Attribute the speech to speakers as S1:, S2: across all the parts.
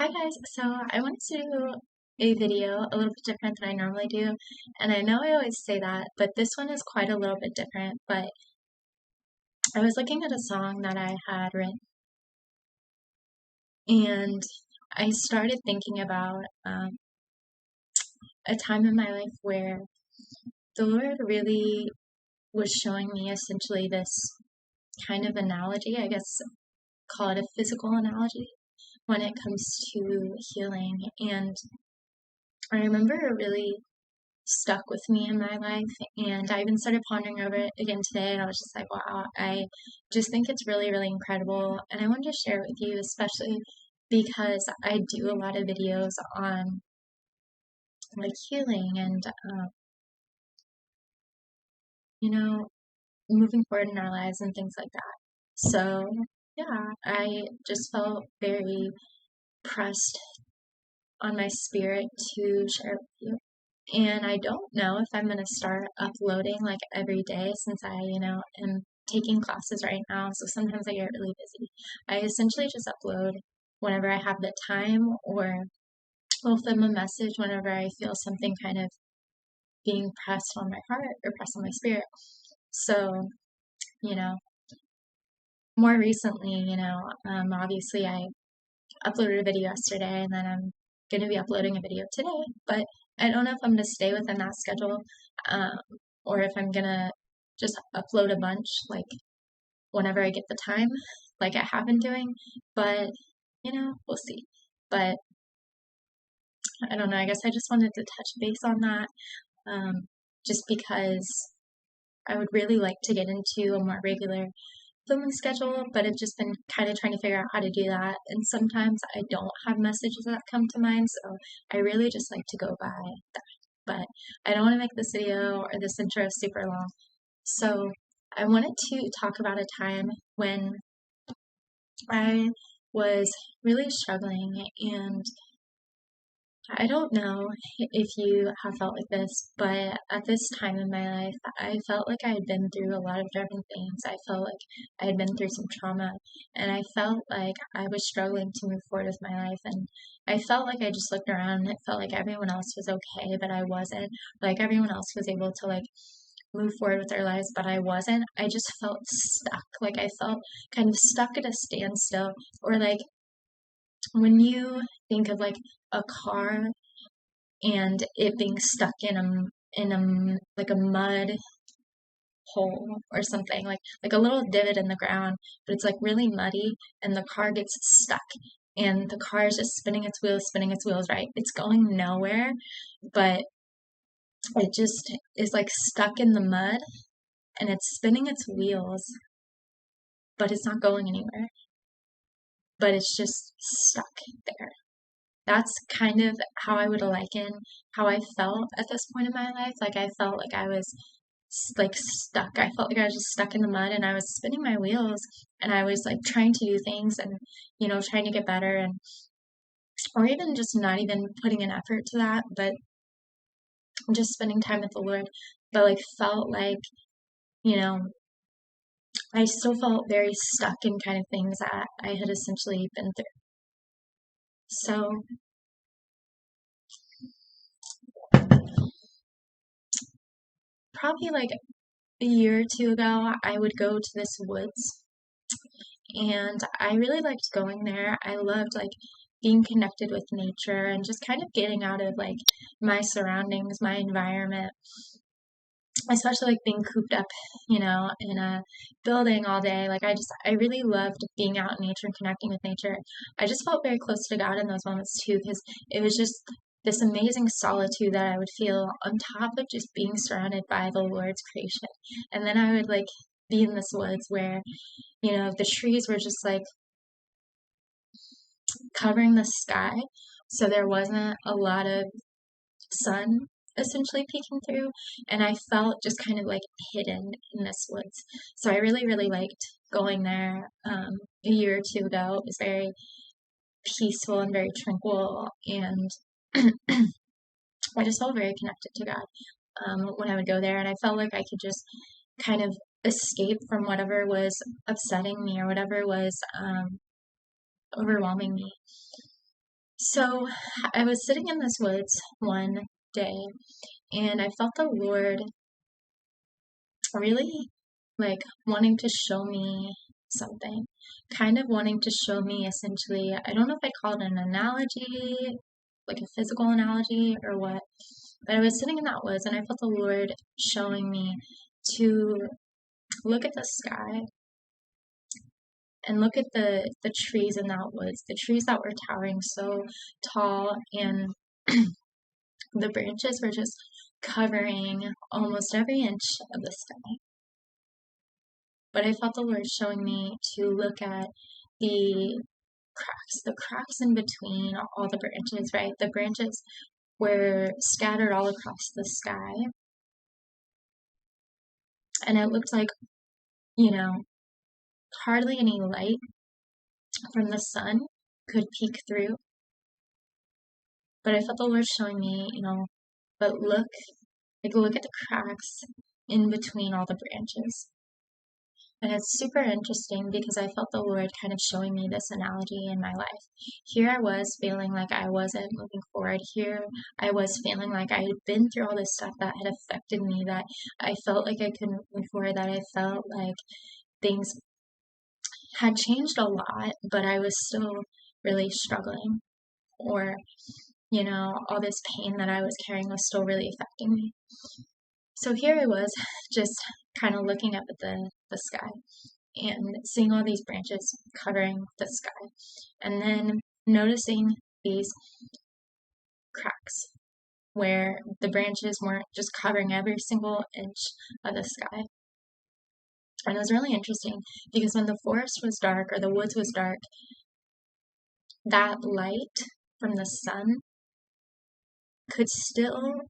S1: Hi guys, so I wanted to do a video a little bit different than I normally do, and I know I always say that, but this one is quite a little bit different. But I was looking at a song that I had written, and I started thinking about a time in my life where the Lord really was showing me essentially this kind of analogy, I guess call it a physical analogy, when it comes to healing. And I remember it really stuck with me in my life, and I even started pondering over it again today, and I was just like, wow, I just think it's really, really incredible, and I wanted to share it with you, especially because I do a lot of videos on like healing and you know moving forward in our lives and things like that. So yeah, I just felt very pressed on my spirit to share it with you. And I don't know if I'm going to start uploading like every day since I am taking classes right now. So sometimes I get really busy. I essentially just upload whenever I have the time, or will film a message whenever I feel something kind of being pressed on my heart or pressed on my spirit. So, you know, more recently, obviously I uploaded a video yesterday, and then I'm going to be uploading a video today, but I don't know if I'm going to stay within that schedule, um, or if I'm going to just upload a bunch like whenever I get the time, like I have been doing, but we'll see. But I don't know, I guess I just wanted to touch base on that, just because I would really like to get into a more regular filming schedule, but I've just been kind of trying to figure out how to do that. And sometimes I don't have messages that come to mind, so I really just like to go by that. But I don't want to make this video or this intro super long. So I wanted to talk about a time when I was really struggling, and I don't know if you have felt like this, but at this time in my life, I felt like I had been through a lot of different things. I felt like I had been through some trauma, and I felt like I was struggling to move forward with my life. And I felt like I just looked around and it felt like everyone else was okay, but I wasn't. Like everyone else was able to like move forward with their lives, but I wasn't. I just felt stuck. Like I felt kind of stuck at a standstill, or like when you think of like a car and it being stuck in a like a mud hole or something, like a little divot in the ground, but it's like really muddy, and the car gets stuck, and the car is just spinning its wheels, right? It's going nowhere, but it just is like stuck in the mud, and it's spinning its wheels, but it's not going anywhere, but it's just stuck there. That's kind of how I would liken how I felt at this point in my life. Like I felt like I was like stuck. I felt like I was just stuck in the mud, and I was spinning my wheels, and I was like trying to do things, and trying to get better, and or even just not even putting an effort to that, but just spending time with the Lord. But like felt like, you know, I still felt very stuck in kind of things that I had essentially been through. So probably like a year or two ago, I would go to this woods, and I really liked going there. I loved like being connected with nature and just kind of getting out of like my surroundings, my environment, especially like being cooped up, in a building all day. Like I really loved being out in nature and connecting with nature. I just felt very close to God in those moments too, because it was just this amazing solitude that I would feel on top of just being surrounded by the Lord's creation. And then I would like be in this woods where, the trees were just like covering the sky. So there wasn't a lot of sun essentially peeking through. And I felt just kind of like hidden in this woods. So I really, really liked going there a year or two ago. It was very peaceful and very tranquil. And I just felt very connected to God when I would go there. And I felt like I could just kind of escape from whatever was upsetting me or whatever was overwhelming me. So I was sitting in this woods one day and I felt the Lord really like wanting to show me something, kind of wanting to show me essentially, I don't know if I call it an analogy, like a physical analogy or what, but I was sitting in that woods and I felt the Lord showing me to look at the sky and look at the trees in that woods, the trees that were towering so tall, and the branches were just covering almost every inch of the sky. But I felt the Lord showing me to look at the cracks in between all the branches, right? The branches were scattered all across the sky. And it looked like, you know, hardly any light from the sun could peek through. But I felt the Lord showing me, but look at the cracks in between all the branches. And it's super interesting because I felt the Lord kind of showing me this analogy in my life. Here I was feeling like I wasn't moving forward. Here I was feeling like I had been through all this stuff that had affected me, that I felt like I couldn't move forward, that I felt like things had changed a lot, but I was still really struggling. Or, all this pain that I was carrying was still really affecting me. So here I was just kind of looking up at the sky and seeing all these branches covering the sky, and then noticing these cracks where the branches weren't just covering every single inch of the sky. And it was really interesting because when the forest was dark or the woods was dark, that light from the sun could still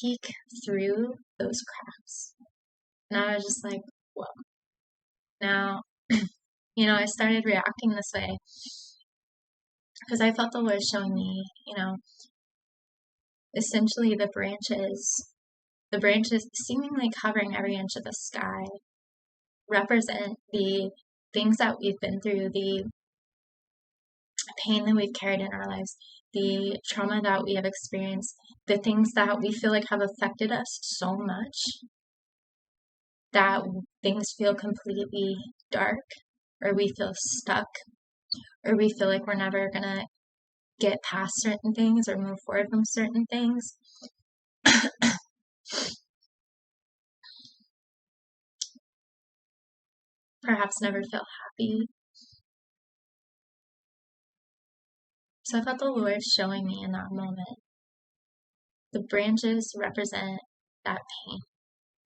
S1: peek through those cracks. And I was just like, whoa. Now, I started reacting this way because I felt the Lord showing me, essentially the branches seemingly covering every inch of the sky represent the things that we've been through, the pain that we've carried in our lives, the trauma that we have experienced, the things that we feel like have affected us so much that things feel completely dark, or we feel stuck, or we feel like we're never gonna get past certain things or move forward from certain things. Perhaps never feel happy. So I felt the Lord showing me in that moment. The branches represent that pain,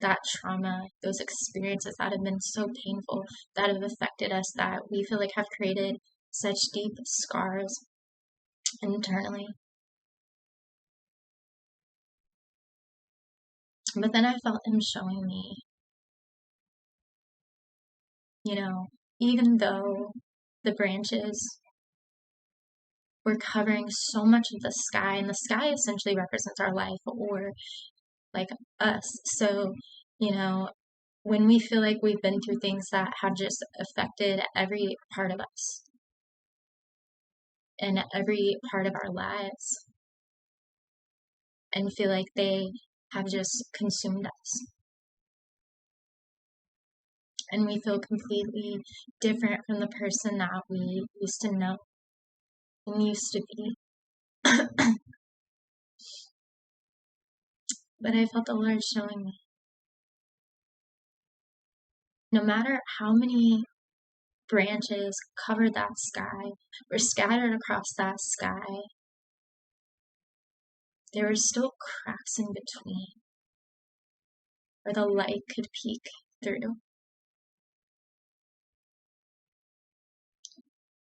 S1: that trauma, those experiences that have been so painful, that have affected us, that we feel like have created such deep scars internally. But then I felt Him showing me, even though the branches were covering so much of the sky, and the sky essentially represents our life, or like us. So, when we feel like we've been through things that have just affected every part of us and every part of our lives, and feel like they have just consumed us, and we feel completely different from the person that we used to know and used to be. But I felt the Lord showing me, no matter how many branches covered that sky, were scattered across that sky, there were still cracks in between where the light could peek through.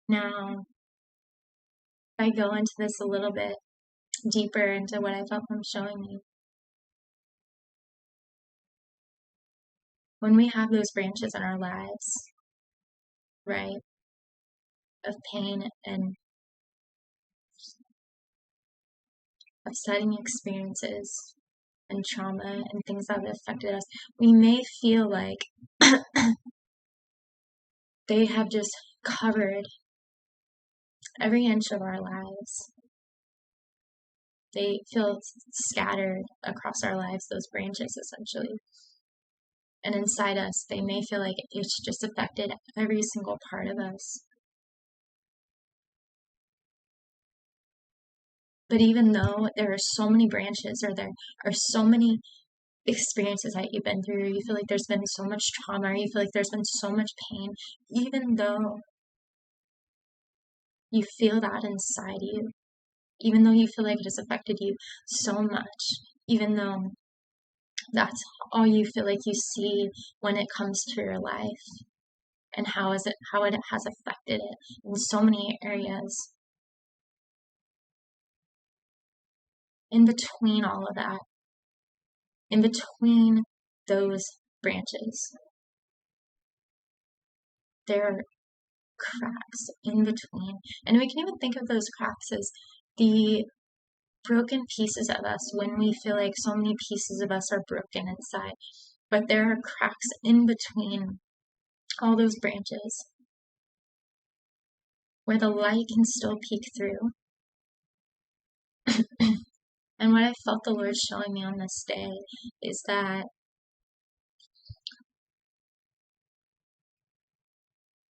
S1: Now, if I go into this a little bit deeper into what I felt Him showing me, when we have those branches in our lives, right, of pain and upsetting experiences and trauma and things that have affected us, we may feel like they have just covered every inch of our lives. They feel scattered across our lives, those branches essentially. And inside us, they may feel like it's just affected every single part of us. But even though there are so many branches, or there are so many experiences that you've been through, or you feel like there's been so much trauma, or you feel like there's been so much pain, even though you feel that inside you, even though you feel like it has affected you so much, even though that's all you feel like you see when it comes to your life, and how it has affected it in so many areas. In between all of that, in between those branches, there are cracks in between. And we can even think of those cracks as the broken pieces of us when we feel like so many pieces of us are broken inside. But there are cracks in between all those branches where the light can still peek through. And what I felt the Lord showing me on this day is that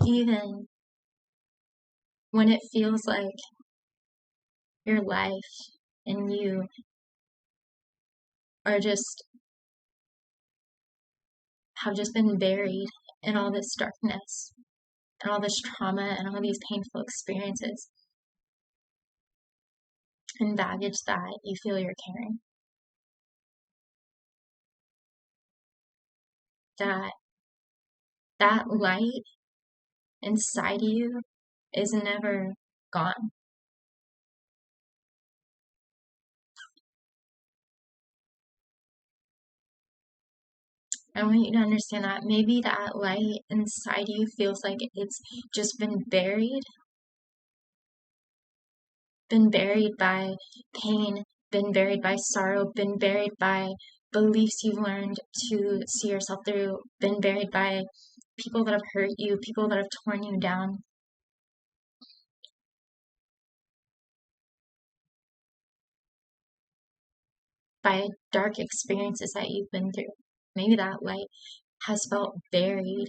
S1: even when it feels like your life and you are have just been buried in all this darkness and all this trauma and all these painful experiences and baggage that you feel you're carrying, that light inside you is never gone. I want you to understand that maybe that light inside you feels like it's just been buried by pain, been buried by sorrow, been buried by beliefs you've learned to see yourself through, been buried by people that have hurt you, people that have torn you down. By dark experiences that you've been through. Maybe that light has felt buried,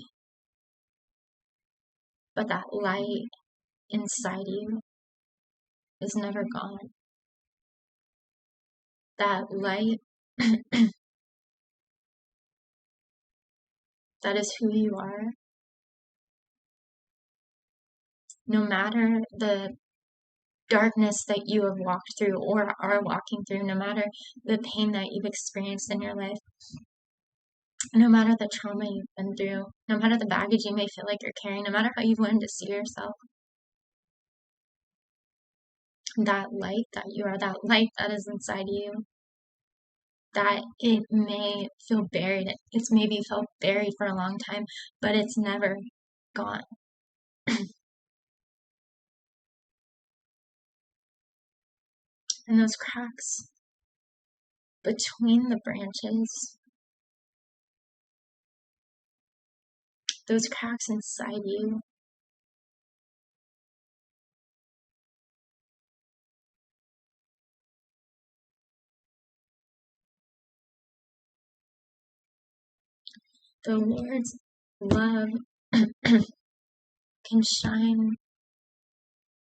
S1: but that light inside you is never gone. That light that is who you are. No matter the darkness that you have walked through or are walking through, no matter the pain that you've experienced in your life, no matter the trauma you've been through, no matter the baggage you may feel like you're carrying, no matter how you've learned to see yourself, that light that you are, that light that is inside you, that it may feel buried, it's maybe felt buried for a long time, but it's never gone. And those cracks between the branches, those cracks inside you, the Lord's love can shine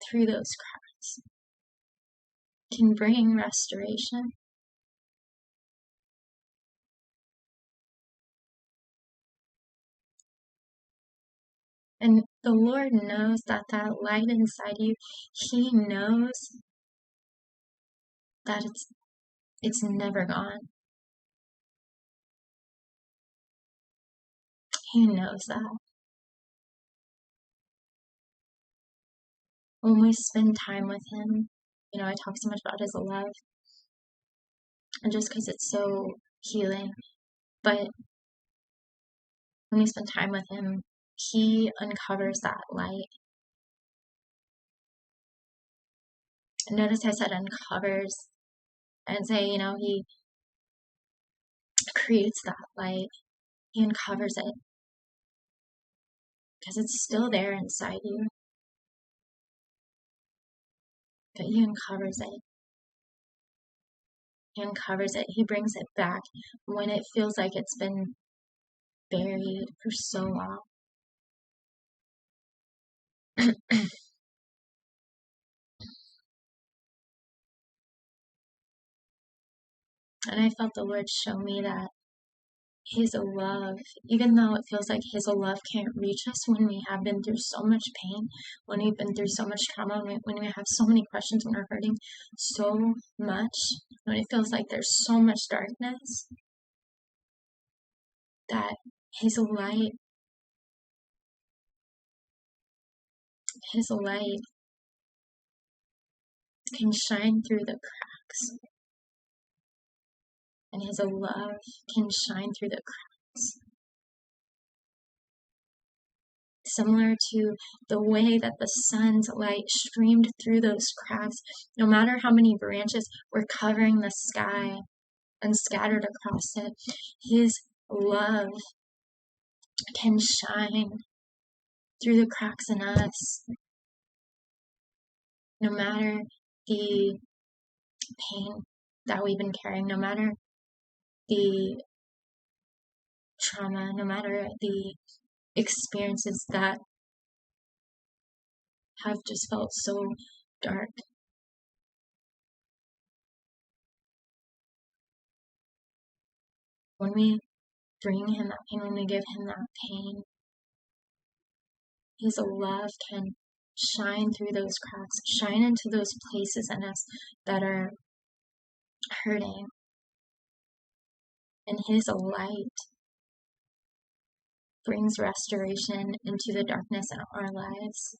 S1: through those cracks, can bring restoration. And the Lord knows that light inside you, He knows that it's never gone. He knows that. When we spend time with Him, I talk so much about His love, and just because it's so healing, but when we spend time with Him, He uncovers that light. And notice I said uncovers, and say, He creates that light. He uncovers it because it's still there inside you. but He uncovers it. He uncovers it. He brings it back when it feels like it's been buried for so long. And I felt the Lord show me that His love, even though it feels like His love can't reach us when we have been through so much pain, when we've been through so much trauma, when we have so many questions, when we're hurting so much, when it feels like there's so much darkness, that His light can shine through the cracks, and His love can shine through the cracks. Similar to the way that the sun's light streamed through those cracks, no matter how many branches were covering the sky and scattered across it, His love can shine through the cracks in us, no matter the pain that we've been carrying, no matter the trauma, no matter the experiences that have just felt so dark. When we bring Him that pain, when we give Him that pain, His love can shine through those cracks, shine into those places in us that are hurting. And His light brings restoration into the darkness in our lives.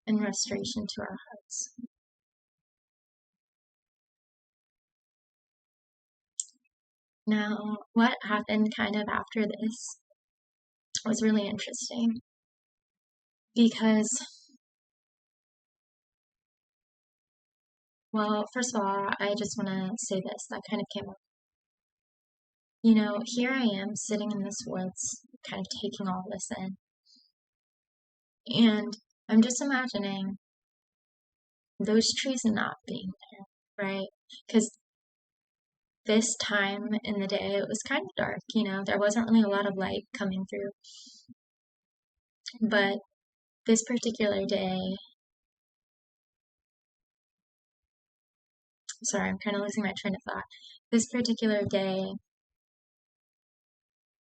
S1: And restoration to our hearts. Now, what happened kind of after this was really interesting, because, well, first of all, I just want to say this, that kind of came up. You know, here I am sitting in this woods, kind of taking all this in. And I'm just imagining those trees not being there, right? Because this time in the day, it was kind of dark, you know, there wasn't really a lot of light coming through. But this particular day, sorry, I'm kind of losing my train of thought. This particular day,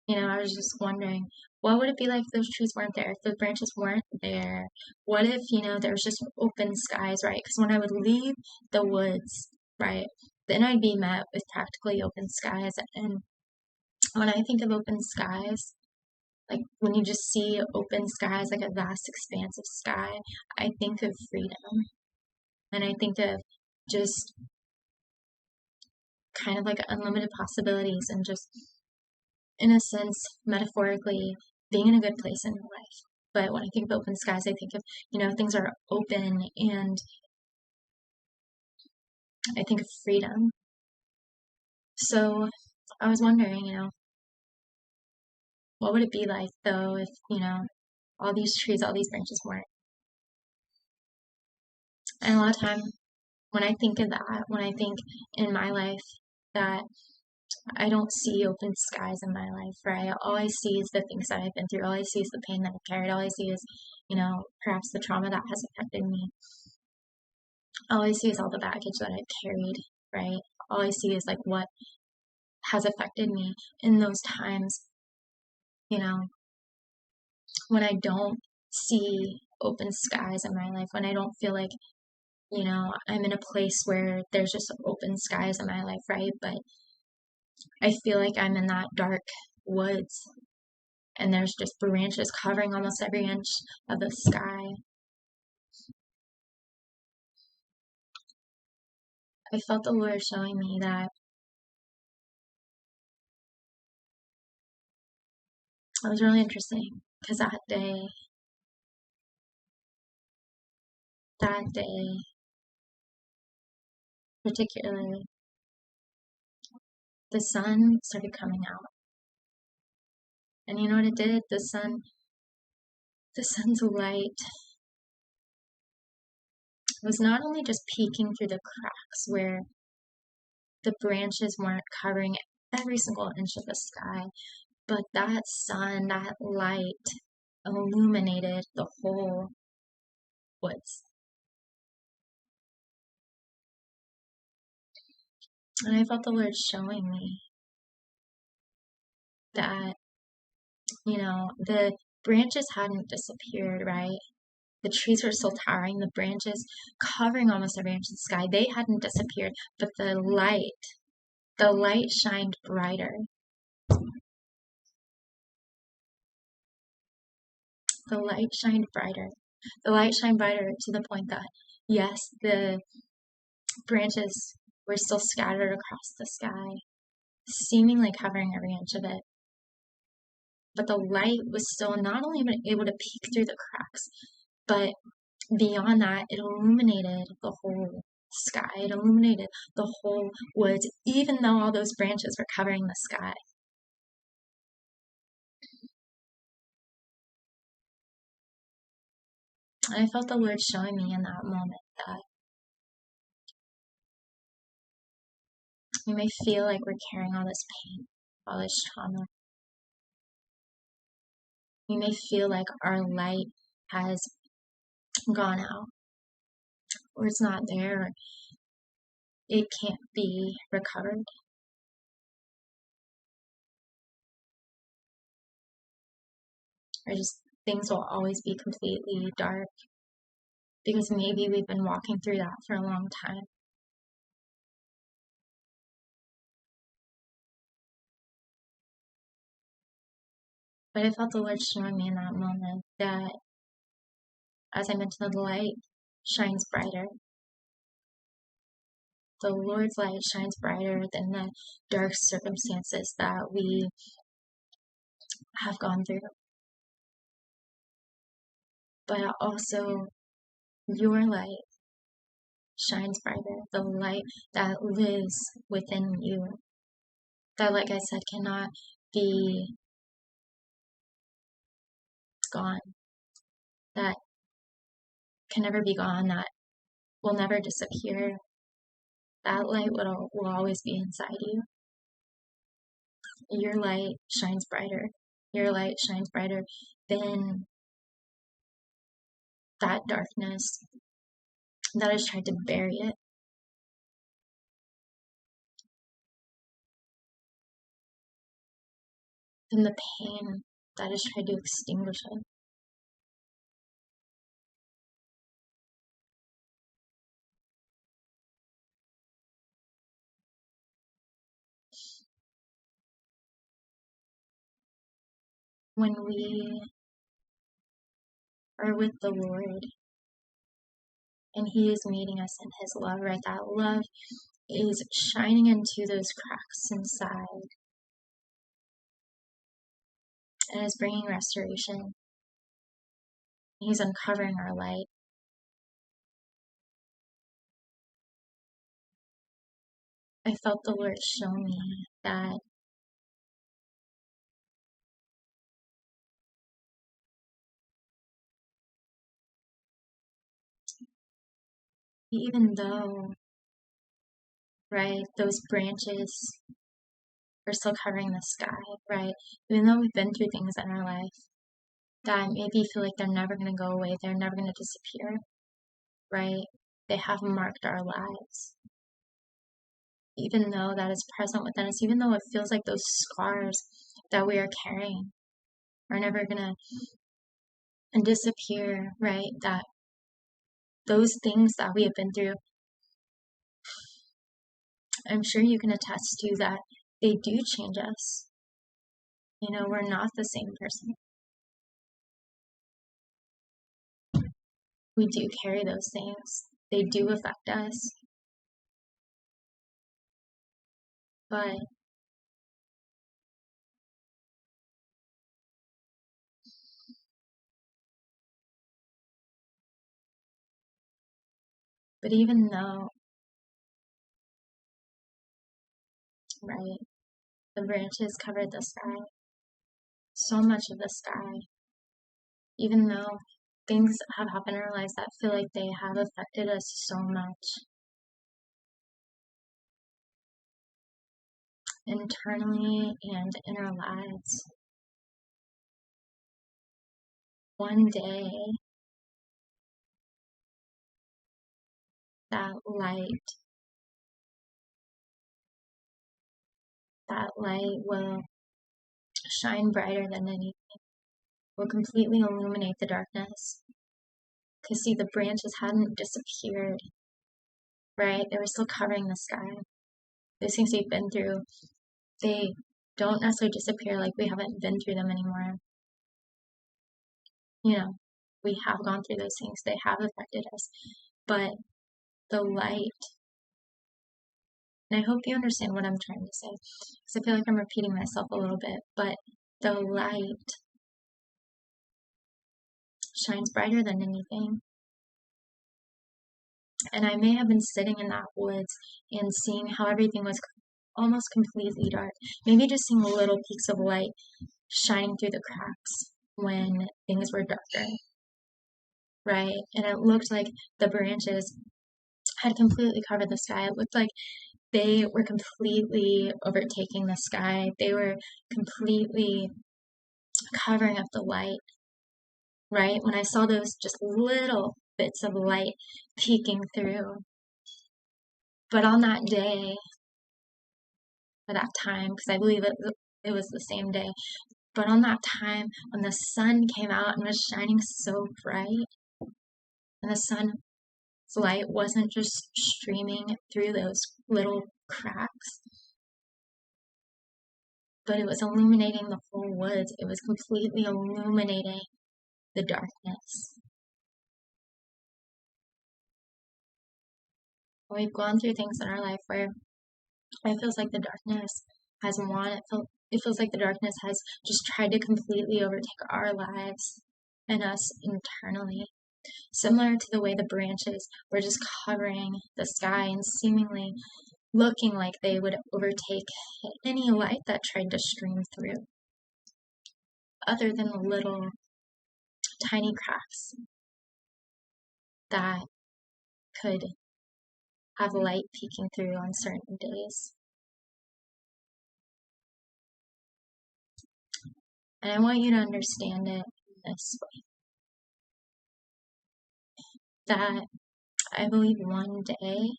S1: you know, I was just wondering, what would it be like if those trees weren't there, if the branches weren't there? What if, you know, there was just open skies, right? Because when I would leave the woods, right, then I'd be met with practically open skies. And when I think of open skies, like when you just see open skies, like a vast expanse of sky, I think of freedom. And I think of just kind of like unlimited possibilities and just, in a sense, metaphorically, being in a good place in your life. But when I think of open skies, I think of, you know, things are open, and I think of freedom. So I was wondering, you know, what would it be like though if, you know, all these trees, all these branches weren't? And a lot of time when I think of that, when I think in my life that I don't see open skies in my life, right? All I see is the things that I've been through. All I see is the pain that I've carried. All I see is, you know, perhaps the trauma that has affected me. All I see is all the baggage that I've carried, right? All I see is like what has affected me in those times, you know, when I don't see open skies in my life, when I don't feel like, you know, I'm in a place where there's just open skies in my life, right? But I feel like I'm in that dark woods and there's just branches covering almost every inch of the sky. I felt the Lord showing me that it was really interesting because that day particularly, the sun started coming out. And you know what it did? The sun's light was not only just peeking through the cracks where the branches weren't covering every single inch of the sky, but that sun, that light illuminated the whole woods. And I felt the Lord showing me that, the branches hadn't disappeared, right? The trees were still towering, the branches covering almost every inch of the sky. They hadn't disappeared, but the light shined brighter. The light shined brighter. The light shined brighter to the point that, yes, the branches were still scattered across the sky, seemingly covering every inch of it. But the light was still not only able to peek through the cracks, but beyond that, it illuminated the whole sky. It illuminated the whole woods, even though all those branches were covering the sky. And I felt the Lord showing me in that moment that we may feel like we're carrying all this pain, all this trauma. We may feel like our light has gone out, or it's not there, or it can't be recovered. Or just things will always be completely dark because maybe we've been walking through that for a long time. But I felt the Lord showing me in that moment that, as I mentioned, the light shines brighter. The Lord's light shines brighter than the dark circumstances that we have gone through. But also, your light shines brighter. The light that lives within you. That, like I said, cannot be gone. That can never be gone. That will never disappear. That light will always be inside you. Your light shines brighter. Your light shines brighter than that darkness that has tried to bury it. Than the pain that has tried to extinguish it. When we are with the Lord and He is meeting us in His love, right? That love is shining into those cracks inside and is bringing restoration. He's uncovering our light. I felt the Lord show me that even though, right, those branches are still covering the sky, right? Even though we've been through things in our life that maybe feel like they're never going to go away, they're never going to disappear, right? They have marked our lives. Even though that is present within us, even though it feels like those scars that we are carrying are never going to disappear, right? That those things that we have been through, I'm sure you can attest to that they do change us. We're not the same person. We do carry those things. They do affect us. But even though, right, the branches covered the sky, so much of the sky, even though things have happened in our lives that feel like they have affected us so much internally and in our lives. One day, that light will shine brighter than anything, will completely illuminate the darkness. Because see, the branches hadn't disappeared, right? They were still covering the sky. Those things we've been through, they don't necessarily disappear, like we haven't been through them anymore. You know, we have gone through those things. They have affected us. But the light, and I hope you understand what I'm trying to say, because I feel like I'm repeating myself a little bit, but the light shines brighter than anything. And I may have been sitting in that woods and seeing how everything was almost completely dark. Maybe just seeing little peaks of light shining through the cracks when things were darker, right? And it looked like the branches had completely covered the sky. It looked like they were completely overtaking the sky. They were completely covering up the light, right? When I saw those just little bits of light peeking through. But on that day, or that time, because I believe it was the same day, but on that time when the sun came out and was shining so bright, and the sun's light wasn't just streaming through those little cracks, but it was illuminating the whole woods. It was completely illuminating the darkness. We've gone through things in our life where it feels like the darkness has won. It feels like the darkness has just tried to completely overtake our lives and us internally. Similar to the way the branches were just covering the sky and seemingly looking like they would overtake any light that tried to stream through, other than the little tiny cracks that could have light peeking through on certain days. And I want you to understand it this way, that I believe one day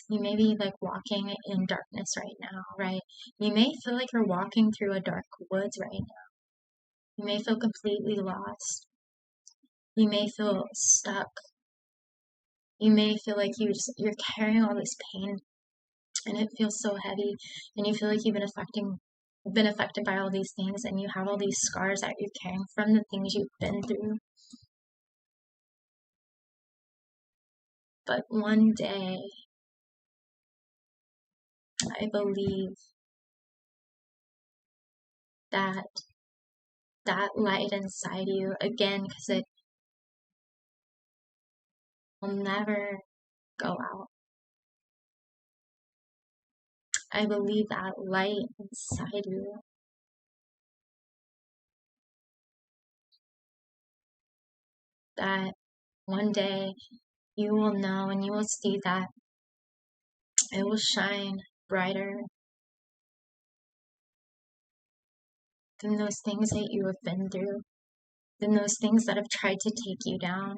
S1: you may be like walking in darkness right now, right? You may feel like you're walking through a dark woods right now. You may feel completely lost. You may feel stuck. You may feel like you're carrying all this pain and it feels so heavy, and you feel like you've been affected by all these things, and you have all these scars that you're carrying from the things you've been through. But one day, I believe that light inside you, again, because it will never go out. I believe that light inside you, that one day you will know and you will see that it will shine brighter than those things that you have been through, than those things that have tried to take you down,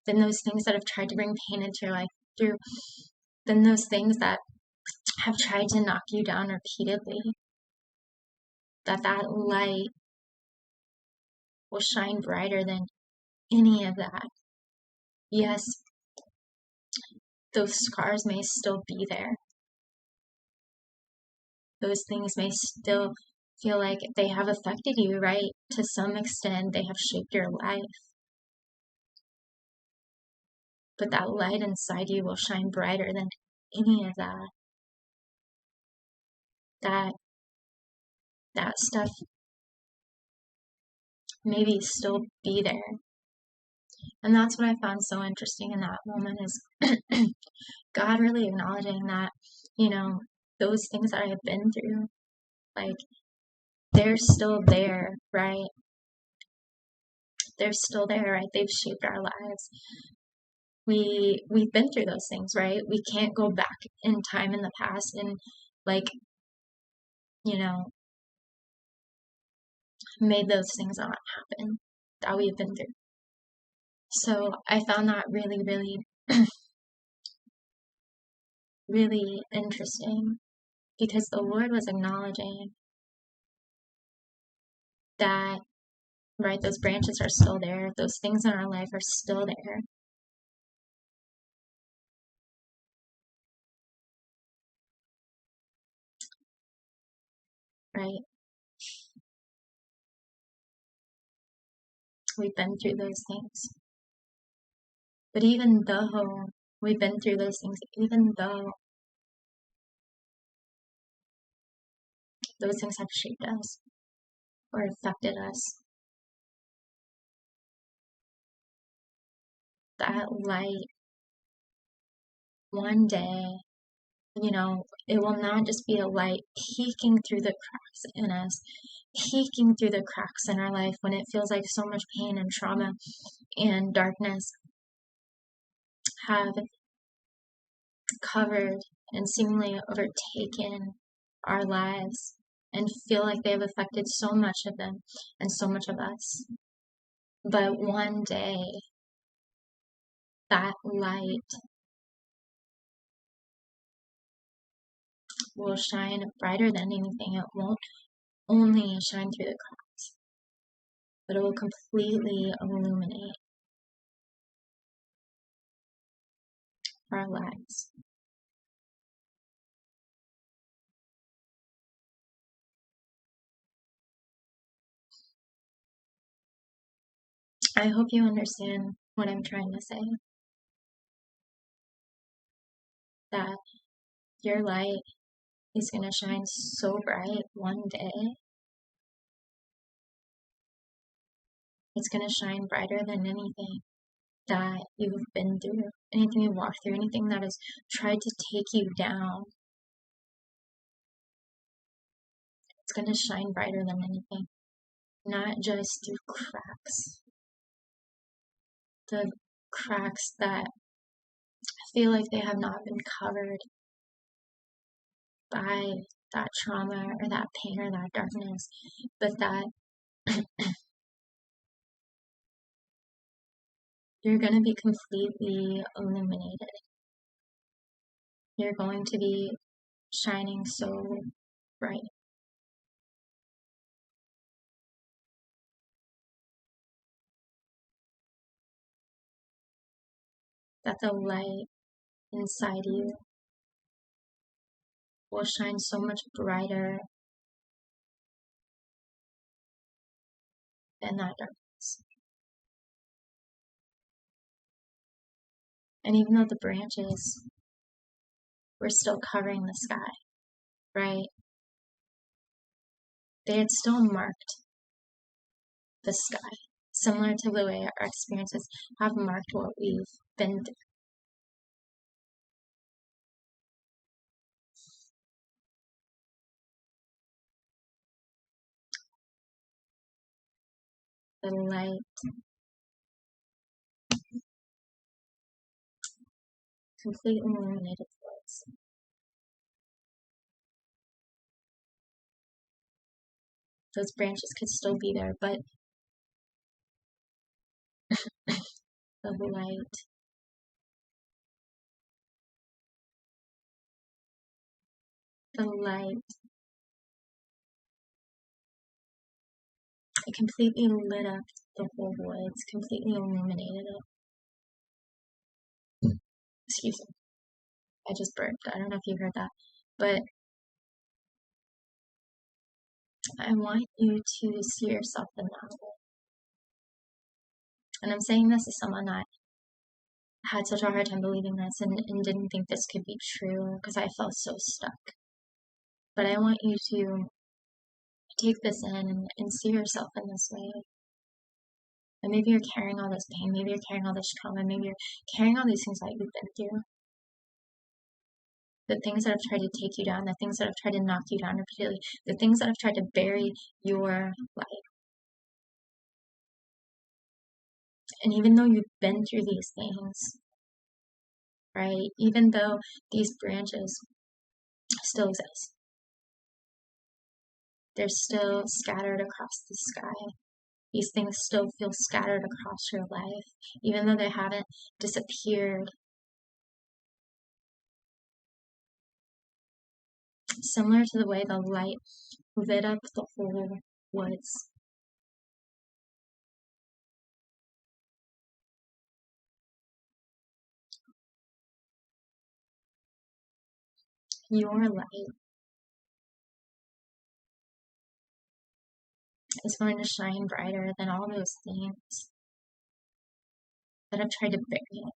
S1: than those things that have tried to bring pain into your life, than those things that have tried to knock you down repeatedly. That light will shine brighter than any of that. Yes, those scars may still be there. Those things may still feel like they have affected you, right? To some extent, they have shaped your life. But that light inside you will shine brighter than any of that. That stuff maybe still be there. And that's what I found so interesting in that moment, is God really acknowledging that, those things that I have been through, Like, they're still there, right? They're still there, right? They've shaped our lives. We've been through those things, right? We can't go back in time in the past and, like, you know, made those things not happen that we've been through. So I found that really, really, really interesting, because the Lord was acknowledging that, right, those branches are still there, those things in our life are still there. Right? We've been through those things. But even though we've been through those things, even though those things have shaped us or affected us, that light, one day, it will not just be a light peeking through the cracks in us, peeking through the cracks in our life when it feels like so much pain and trauma and darkness have covered and seemingly overtaken our lives and feel like they have affected so much of them and so much of us. But one day, that light will shine brighter than anything. It won't only shine through the cracks, but it will completely illuminate our lives. I hope you understand what I'm trying to say. That your light is going to shine so bright one day. It's going to shine brighter than anything that you've been through, anything you've walked through, anything that has tried to take you down. It's going to shine brighter than anything, not just through cracks. The cracks that feel like they have not been covered by that trauma or that pain or that darkness, but that you're going to be completely illuminated. You're going to be shining so bright. That the light inside you will shine so much brighter than that darkness. And even though the branches were still covering the sky, right? They had still marked the sky, similar to the way our experiences have marked what we've been through. The light completely illuminated the woods. Those branches could still be there, but the light, it completely lit up the whole woods, completely illuminated it. Excuse me, I just burped. I don't know if you heard that, but I want you to see yourself in that way. And I'm saying this as someone that had such a hard time believing this and didn't think this could be true because I felt so stuck. But I want you to take this in and see yourself in this way. And maybe you're carrying all this pain, maybe you're carrying all this trauma, maybe you're carrying all these things that you've been through. the things that have tried to take you down, the things that have tried to knock you down repeatedly, the things that have tried to bury your life. And even though you've been through these things, right, even though these branches still exist, they're still scattered across the sky. These things still feel scattered across your life, even though they haven't disappeared. Similar to the way the light lit up the whole woods. Your light is going to shine brighter than all those things that have tried to bury it.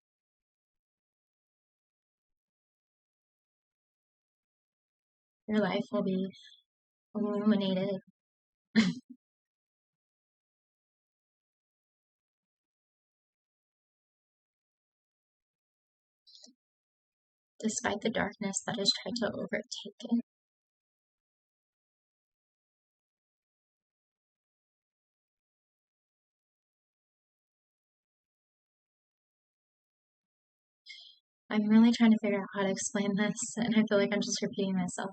S1: Your life will be illuminated. Despite the darkness that has tried to overtake it. I'm really trying to figure out how to explain this, and I feel like I'm just repeating myself,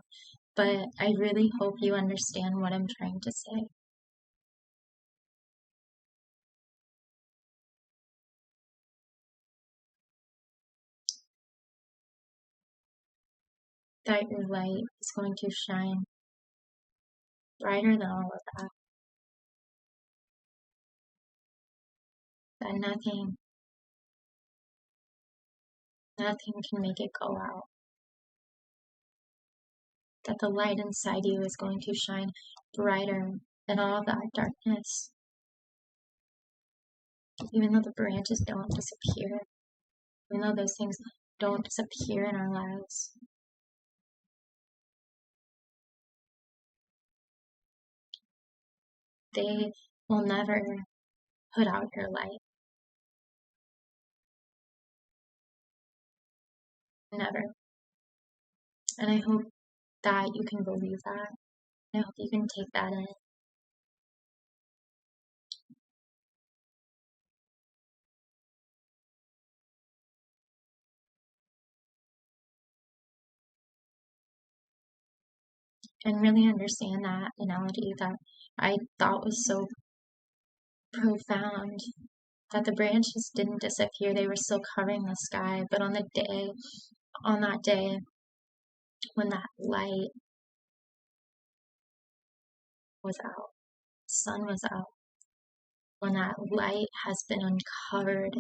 S1: but I really hope you understand what I'm trying to say. That your light is going to shine brighter than all of that. That nothing can make it go out. That the light inside you is going to shine brighter than all that darkness. Even though the branches don't disappear, even though those things don't disappear in our lives. They will never put out your light. Never. And I hope that you can believe that. I hope you can take that in. And really understand that analogy that I thought was so profound. That the branches didn't disappear, they were still covering the sky. But on that day, when that light was out, sun was out, when that light has been uncovered,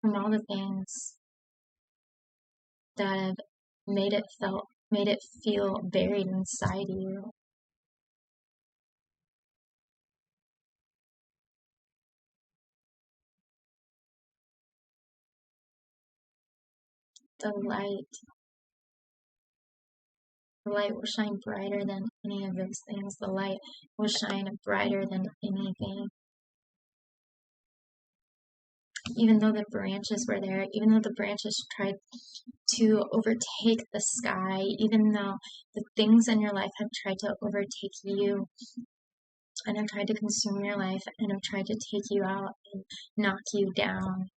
S1: from all the things that have made it feel buried inside you. The light will shine brighter than any of those things. The light will shine brighter than anything. Even though the branches were there, even though the branches tried to overtake the sky, even though the things in your life have tried to overtake you and have tried to consume your life and have tried to take you out and knock you down.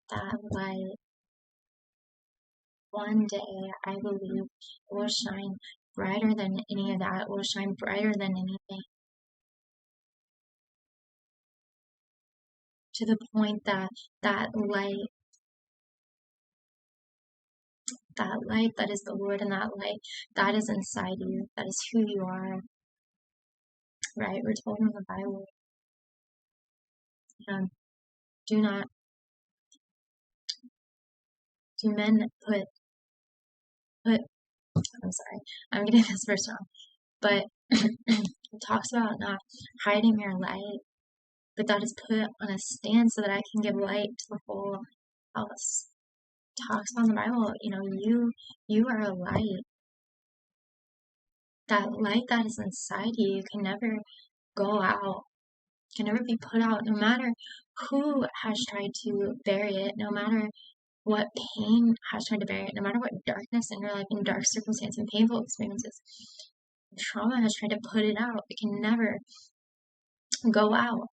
S1: That light, one day, I believe, will shine brighter than any of that. It will shine brighter than anything. To the point that that light that is the Lord, and that light that is inside you, that is who you are, right? We're told in the Bible, do men put, I'm sorry, I'm getting this verse wrong, but it talks about not hiding your light, but that is put on a stand so that I can give light to the whole house. It talks about in the Bible, you are a light. that light that is inside you can never go out, can never be put out, no matter who has tried to bury it, no matter what pain has tried to bury it, no matter what darkness in your life and dark circumstances and painful experiences, trauma has tried to put it out. It can never go out.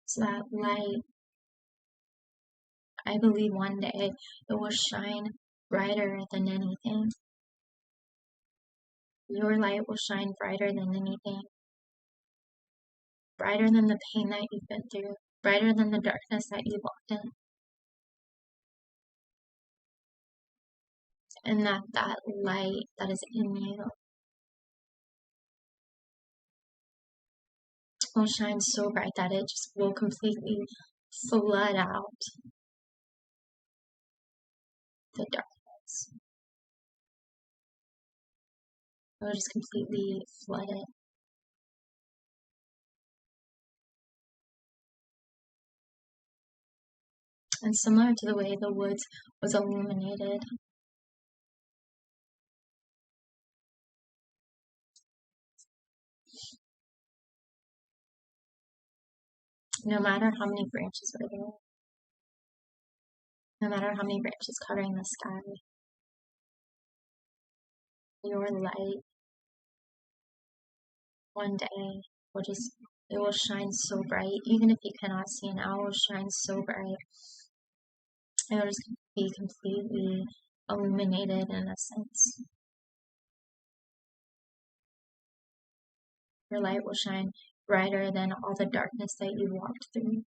S1: So that light, I believe one day it will shine brighter than anything. Your light will shine brighter than anything. Brighter than the pain that you've been through. Brighter than the darkness that you walked in. And that light that is in you will shine so bright that it just will completely flood out the darkness. It will just completely flood it. And similar to the way the woods was illuminated, no matter how many branches were there, no matter how many branches covering the sky, your light one day will just, it will shine so bright. Even if you cannot see it now, it will shine so bright. It will just be completely illuminated in a sense. Your light will shine brighter than all the darkness that you walked through.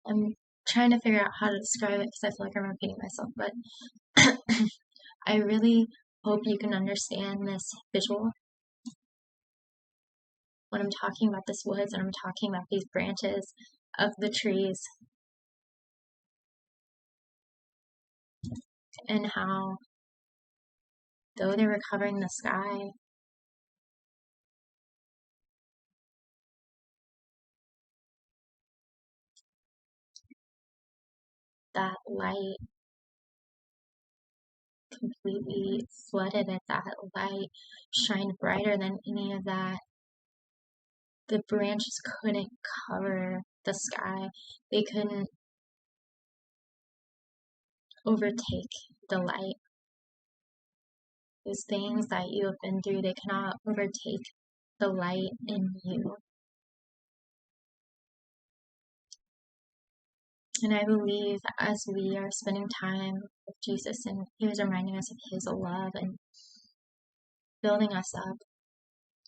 S1: I'm trying to figure out how to describe it because I feel like I'm repeating myself, but I really hope you can understand this visual when I'm talking about this woods and I'm talking about these branches of the trees and how, though they were covering the sky, that light completely flooded it. That light shined brighter than any of that. The branches couldn't cover the sky. They couldn't overtake the light. Those things that you have been through, they cannot overtake the light in you. And I believe as we are spending time with Jesus and He was reminding us of His love and building us up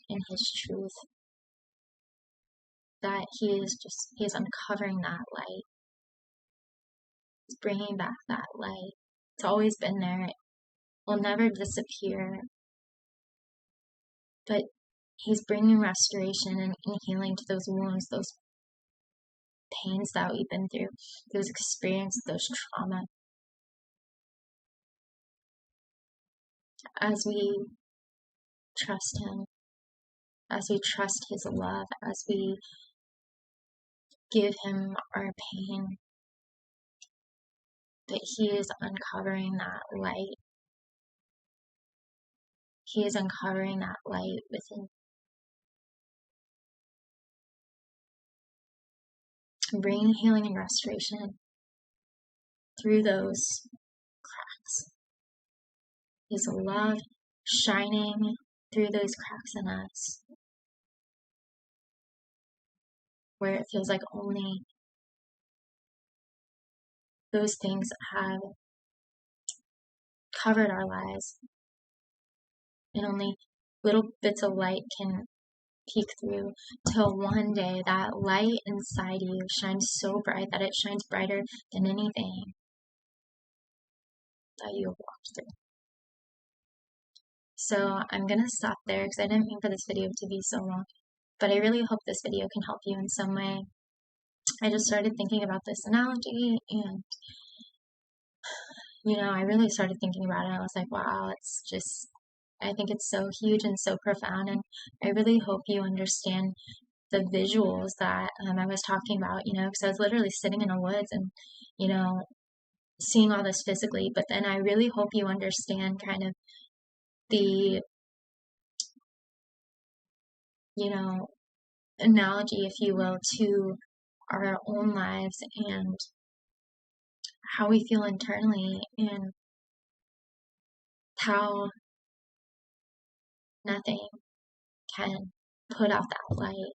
S1: in His truth, that He is uncovering that light. He's bringing back that light. It's always been there. It will never disappear. But He's bringing restoration and healing to those wounds, those pains that we've been through, those experiences, those trauma. As we trust Him, as we trust His love, as we give Him our pain, that He is uncovering that light. He is uncovering that light within, bringing healing and restoration through those cracks. His love shining through those cracks in us, where it feels like only those things have covered our lives, and only little bits of light can peek through, till one day that light inside you shines so bright that it shines brighter than anything that you have walked through. So I'm gonna stop there because I didn't mean for this video to be so long, but I really hope this video can help you in some way. I just started thinking about this analogy, and I really started thinking about it. I was like, wow, it's just, I think it's so huge and so profound. And I really hope you understand the visuals that I was talking about, because I was literally sitting in the woods and, you know, seeing all this physically. But then I really hope you understand kind of the, you know, analogy, if you will, to our own lives and how we feel internally and how nothing can put out that light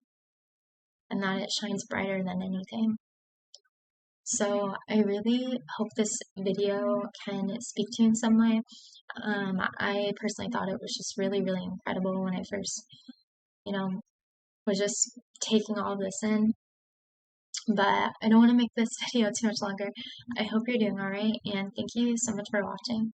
S1: and that it shines brighter than anything. So I really hope this video can speak to you in some way. I personally thought it was just really, really incredible when I first, you know, was just taking all this in. But I don't want to make this video too much longer. I hope you're doing all right, and thank you so much for watching.